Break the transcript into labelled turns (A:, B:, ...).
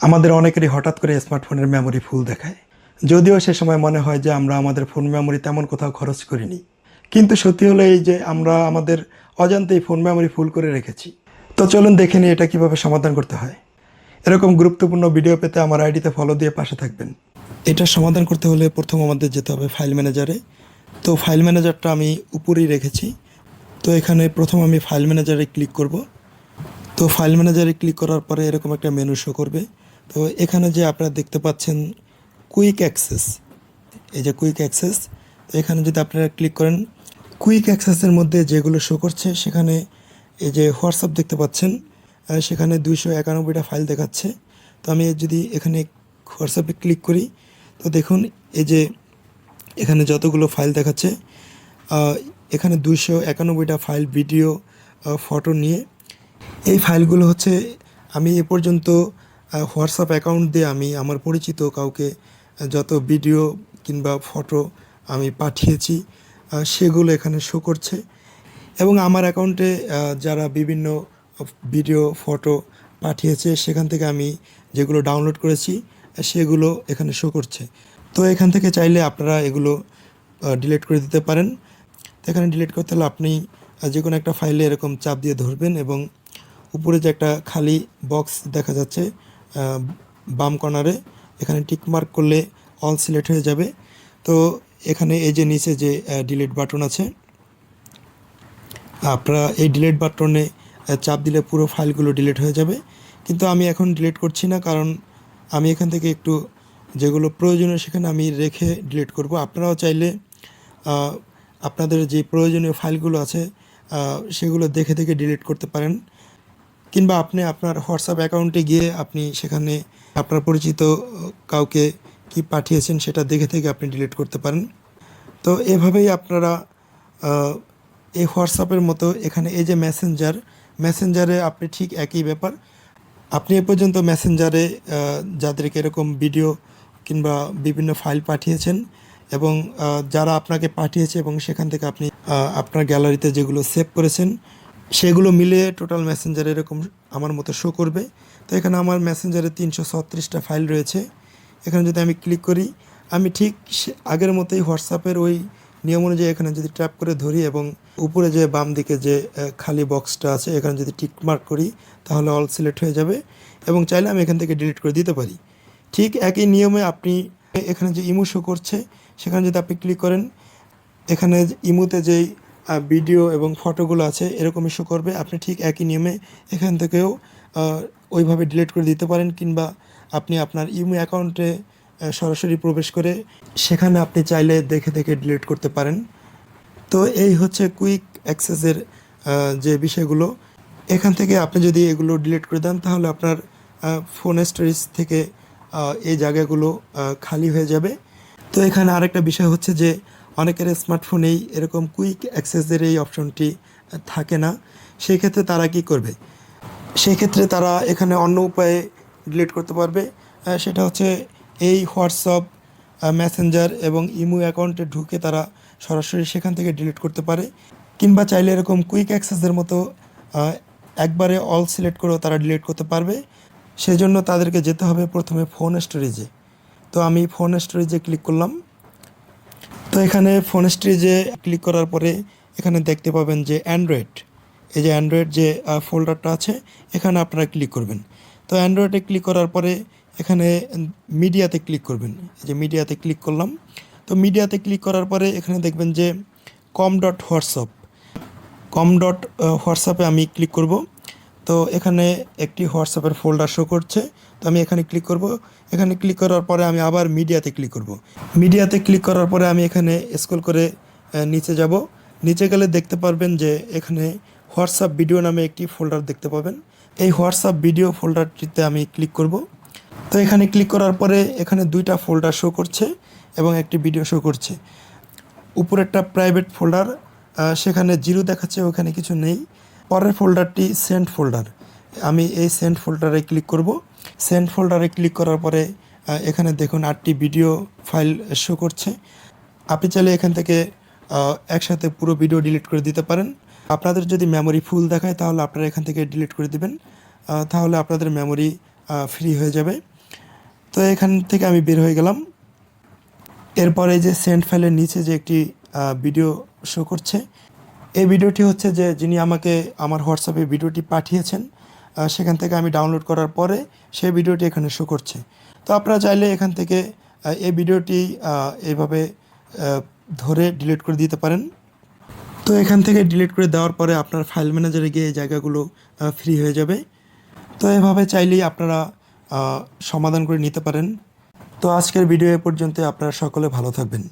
A: আমাদের অনেকেরই হঠাৎ করে স্মার্টফোনের মেমোরি ফুল দেখায়। যদিও সে সময় মনে হয় যে আমরা আমাদের ফোন মেমোরি তেমন কোথাও খরচ করিনি, কিন্তু সত্যি হলো এই যে আমরা আমাদের অজান্তেই ফোন মেমোরি ফুল করে রেখেছি। তো চলুন দেখে নিই এটা কিভাবে সমাধান করতে হয়। এরকম গুরুত্বপূর্ণ ভিডিও পেতে আমার আইডিতে ফলো দিয়ে পাশে থাকবেন। এটা সমাধান করতে হলে প্রথম আমাদের যেতে হবে ফাইল ম্যানেজারে। তো ফাইল ম্যানেজারটা আমি উপরেই রেখেছি। তো এখানে প্রথম আমি ফাইল ম্যানেজারে ক্লিক করব। তো ফাইল ম্যানেজারে ক্লিক করার পরে এরকম একটা মেনু শো করবে। তো এখানে যে আপনারা দেখতে পাচ্ছেন কুইক অ্যাক্সেস, এই যে কুইক অ্যাক্সেস, তো এখানে যদি আপনারা ক্লিক করেন, কুইক অ্যাক্সেসের মধ্যে যেগুলো শো করছে সেখানে এই যে হোয়াটসঅ্যাপ দেখতে পাচ্ছেন, সেখানে 291টা ফাইল দেখাচ্ছে। তো আমি যদি এখানে হোয়াটসঅ্যাপে ক্লিক করি, তো দেখুন এই যে এখানে যতগুলো ফাইল দেখাচ্ছে, এখানে 291টা ফাইল, ভিডিও, ফটো নিয়ে। এই ফাইলগুলো হচ্ছে আমি এ পর্যন্ত হোয়াটসঅ্যাপ অ্যাকাউন্ট দিয়ে আমি আমার পরিচিত কাউকে যত ভিডিও কিংবা ফটো আমি পাঠিয়েছি সেগুলো এখানে শো করছে। এবং আমার অ্যাকাউন্টে যারা বিভিন্ন ভিডিও ফটো পাঠিয়েছে সেখান থেকে আমি যেগুলো ডাউনলোড করেছি সেগুলো এখানে শো করছে। তো এখান থেকে চাইলে আপনারা এগুলো ডিলিট করে দিতে পারেন। তো এখানে ডিলিট করতে হলে আপনি যে কোনো একটা ফাইলে এরকম চাপ দিয়ে ধরবেন এবং উপরে যে একটা খালি বক্স দেখা যাচ্ছে বাম কর্নারে, এখানে টিক মার্ক করলে অল সিলেক্ট হয়ে যাবে। তো এখানে এই যে নিচে যে ডিলিট বাটন আছে, আপনারা এই ডিলিট বাটনে চাপ দিলে পুরো ফাইলগুলো ডিলিট হয়ে যাবে। কিন্তু আমি এখন ডিলিট করছি না, কারণ আমি এখান থেকে একটু যেগুলো প্রয়োজনীয় সেখানে আমি রেখে ডিলিট করব। আপনারাও চাইলে আপনাদের যে প্রয়োজনীয় ফাইলগুলো আছে সেগুলো দেখে দেখে ডিলিট করতে পারেন, কিংবা আপনি আপনার হোয়াটসঅ্যাপ অ্যাকাউন্টে গিয়ে আপনি সেখানে আপনার পরিচিত কাউকে কি পাঠিয়েছেন সেটা দেখে থেকে আপনি ডিলিট করতে পারেন। তো এভাবেই আপনারা এই হোয়াটসঅ্যাপের মতো এখানে এই যে মেসেঞ্জারে আপনি ঠিক একই ব্যাপার। আপনি এ পর্যন্ত মেসেঞ্জারে যাদেরকে এরকম ভিডিও কিংবা বিভিন্ন ফাইল পাঠিয়েছেন এবং যারা আপনাকে পাঠিয়েছে এবং সেখান থেকে আপনি আপনার গ্যালারিতে যেগুলো সেভ করেছেন সেগুলো মিলে টোটাল মেসেঞ্জারে এরকম আমার মতো শো করবে। তো এখানে আমার মেসেঞ্জারে 336টা ফাইল রয়েছে। এখানে যদি আমি ক্লিক করি, আমি ঠিক আগের মতোই হোয়াটসঅ্যাপের ওই নিয়ম অনুযায়ী এখানে যদি ট্যাপ করে ধরি এবং উপরে যে বাম দিকে যে খালি বক্সটা আছে এখানে যদি টিক মার্ক করি, তাহলে অল সিলেক্ট হয়ে যাবে এবং চাইলে আমি এখান থেকে ডিলিট করে দিতে পারি। ঠিক একই নিয়মে আপনি এখানে যে ইমো শো করছে সেখানে যদি আপনি ক্লিক করেন, এখানে ইমোতে যেই ভিডিও এবং ফটোগুলো আছে এরকমই শো করবে। আপনি ঠিক একই নিয়মে এখান থেকেও ওইভাবে ডিলিট করে দিতে পারেন, কিংবা আপনি আপনার ইমো অ্যাকাউন্টে সরাসরি প্রবেশ করে সেখানে আপনি চাইলে দেখে দেখে ডিলিট করতে পারেন। তো এই হচ্ছে কুইক অ্যাক্সেসের যে বিষয়গুলো। এখান থেকে আপনি যদি এগুলো ডিলিট করে দেন তাহলে আপনার ফোন স্টোরেজ থেকে এই জায়গাগুলো খালি হয়ে যাবে। তো এখানে আরেকটা বিষয় হচ্ছে যে অনেকের স্মার্টফোনেই এরকম কুইক অ্যাক্সেসের এই অপশনটি থাকে না। সেই ক্ষেত্রে তারা কি করবে? সেই ক্ষেত্রে তারা এখানে অন্য উপায়ে ডিলিট করতে পারবে। সেটা হচ্ছে এই হোয়াটসঅ্যাপ, মেসেঞ্জার এবং ইমো অ্যাকাউন্টে ঢুকে তারা সরাসরি সেখান থেকে ডিলিট করতে পারে, কিংবা চাইলে এরকম কুইক অ্যাক্সেসের মতো একবারে অল সিলেক্ট করেও তারা ডিলিট করতে পারবে। সেজন্য তাদেরকে যেতে হবে প্রথমে ফোন স্টোরেজে। তো আমি ফোন স্টোরেজে ক্লিক করলাম। তো এখানে ফোন স্টোরেজে ক্লিক করার পরে এখানে দেখতে পাবেন যে অ্যান্ড্রয়েড, এই যে অ্যান্ড্রয়েড যে ফোল্ডারটা আছে এখানে আপনারা ক্লিক করবেন। তো অ্যান্ড্রয়েডে ক্লিক করার পরে এখানে মিডিয়াতে ক্লিক করবেন। এই যে মিডিয়াতে ক্লিক করলাম। তো মিডিয়াতে ক্লিক করার পরে এখানে দেখবেন যে কম ডট হোয়াটসঅ্যাপে আমি ক্লিক করব। তো এখানে একটি হোয়াটসঅ্যাপের ফোল্ডার শো করছে। তো আমি এখানে ক্লিক করব। এখানে ক্লিক করার পরে আমি আবার মিডিয়াতে ক্লিক করব। মিডিয়াতে ক্লিক করার পরে আমি এখানে স্ক্রল করে নিচে যাব। নিচে গেলে দেখতে পারবেন যে এখানে হোয়াটসঅ্যাপ ভিডিও নামে একটি ফোল্ডার দেখতে পাবেন। এই হোয়াটসঅ্যাপ ভিডিও ফোল্ডারটিতে আমি ক্লিক করব। তো এখানে ক্লিক করার পরে এখানে দুইটা ফোল্ডার শো করছে এবং একটি ভিডিও শো করছে। উপরেরটা প্রাইভেট ফোল্ডার, সেখানে জিরো দেখাচ্ছে, ওখানে কিছু নেই। পরের ফোল্ডারটি সেন্ট ফোল্ডার। আমি এই সেন্ট ফোল্ডারে ক্লিক করব। সেন্ট ফোল্ডারে ক্লিক করার পরে এখানে দেখুন 8টি ভিডিও ফাইল শো করছে। আপনি চাইলে এখান থেকে একসাথে পুরো ভিডিও ডিলিট করে দিতে পারেন। আপনাদের যদি মেমোরি ফুল দেখায় তাহলে আপনারা এখান থেকে ডিলিট করে দিবেন, তাহলে আপনাদের মেমোরি ফ্রি হয়ে যাবে। তো এখান থেকে আমি বের হয়ে গেলাম। এরপরে যে সেন্ড ফাইলের নিচে যে একটি ভিডিও শো করছে, এই ভিডিওটি হচ্ছে যে যিনি আমাকে আমার হোয়াটসঅ্যাপে ভিডিওটি পাঠিয়েছেন, সেখান থেকে আমি ডাউনলোড করার পরে সেই ভিডিওটি এখানে শো করছে। তো আপনারা চাইলে এখান থেকে এই ভিডিওটি এইভাবে ধরে ডিলিট করে দিতে পারেন। তো এখান থেকে ডিলিট করে দেওয়ার পরে আপনার ফাইল ম্যানেজারে গিয়ে এই জায়গাগুলো ফ্রি হয়ে যাবে। তো এভাবে চাইলেই আপনারা সমাধান করে নিতে পারেন। তো আজকের ভিডিও এ পর্যন্ত। আপনারা সকলে ভালো থাকবেন।